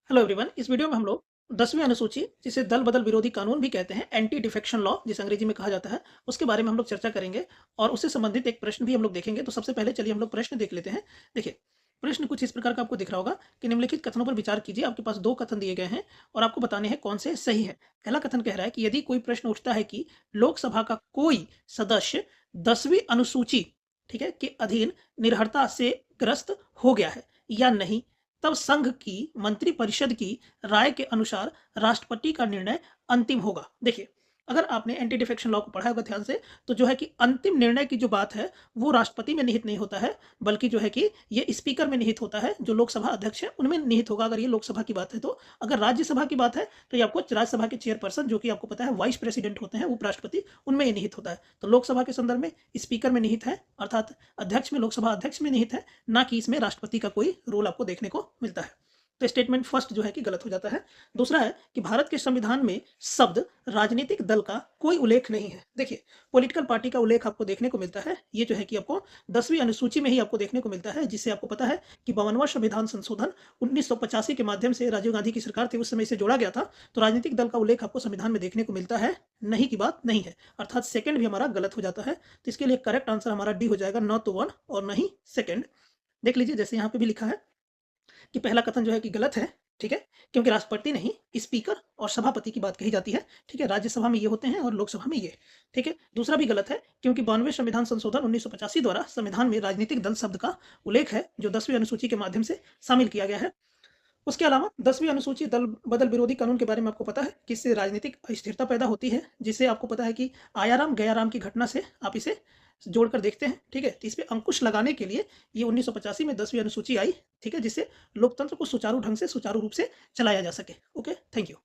Hello everyone. इस video में हम लोग 10वीं अनुसूची जिसे दल बदल विरोधी कानून भी कहते हैं, एंटी डिफेक्शन लॉ जिसे अंग्रेजी में कहा जाता है, उसके बारे में हम लोग चर्चा करेंगे और उससे संबंधित एक प्रश्न भी हम लोग देखेंगे। तो सबसे पहले चलिए हम लोग प्रश्न देख लेते हैं। देखिए, प्रश्न कुछ इस प्रकार का आपको दिख रहा होगा कि निम्नलिखित कथनों पर विचार कीजिए। आपके पास दो कथन दिए गए हैं और आपको बताने हैं कौन से सही है। पहला कथन कह रहा है कि यदि कोई प्रश्न उठता है कि लोकसभा का कोई सदस्य 10वीं अनुसूची, ठीक है, के अधीन निर्भरता से ग्रस्त हो गया है या नहीं, तब संघ की मंत्रिपरिषद की राय के अनुसार राष्ट्रपति का निर्णय अंतिम होगा। देखिए, अगर आपने एंटी डिफेक्शन लॉ को पढ़ा होगा ध्यान से, तो जो है कि अंतिम निर्णय की जो बात है, वो राष्ट्रपति में निहित नहीं होता है, बल्कि जो है कि ये स्पीकर में निहित होता है, जो लोकसभा अध्यक्ष है, उनमें निहित होगा अगर ये लोकसभा की बात है तो। अगर राज्यसभा की बात है, तो ये आपको राज्यसभा के चेयरपर्सन, जो कि आपको पता है वाइस प्रेसिडेंट होते हैं, उपराष्ट्रपति, उनमें ये निहित होता है। तो लोकसभा के संदर्भ में स्पीकर में निहित है, अर्थात अध्यक्ष में, लोकसभा अध्यक्ष में निहित है, ना कि इसमें राष्ट्रपति का कोई रोल आपको देखने को मिलता है। तो स्टेटमेंट फर्स्ट जो है कि गलत हो जाता है। दूसरा है कि भारत के संविधान में शब्द राजनीतिक दल का कोई उल्लेख नहीं है। देखिए, पॉलिटिकल पार्टी का उल्लेख आपको देखने को मिलता है, ये जो है कि आपको 10वीं अनुसूची में ही आपको देखने को मिलता है, जिससे आपको पता है कि 52वां संविधान संशोधन 1985 के माध्यम से राजीव गांधी की सरकार थी, उस समय इसे जोड़ा गया था। तो राजनीतिक दल का उल्लेख आपको संविधान में देखने को मिलता है, नहीं की बात नहीं है, अर्थात सेकंड भी हमारा गलत हो जाता है। तो इसके लिए करेक्ट आंसर हमारा डी हो जाएगा, न तो वन और न ही सेकंड। देख लीजिए, जैसे यहाँ पे भी लिखा है कि पहला कथन जो है कि गलत है, ठीक है, क्योंकि राष्ट्रपति नहीं, स्पीकर और सभापति की बात कही जाती है, ठीक है। राज्यसभा में ये होते हैं और लोकसभा में ये, ठीक है। दूसरा भी गलत है, क्योंकि 92वें संविधान संशोधन 1985 द्वारा संविधान में राजनीतिक दल शब्द का उल्लेख है, जो 10वीं अनुसूची के माध्यम से शामिल किया गया है। उसके अलावा 10वीं अनुसूची दल बदल विरोधी कानून के बारे में आपको पता है कि इससे राजनीतिक अस्थिरता पैदा होती है, जिसे आपको पता है कि आयाराम गयाराम की घटना से आप इसे जोड़कर देखते हैं, ठीक है। तो इस पे अंकुश लगाने के लिए ये 1985 में 10वीं अनुसूची आई, ठीक है, जिससे लोकतंत्र को सुचारू ढंग से, सुचारू रूप से चलाया जा सके। Okay, thank you.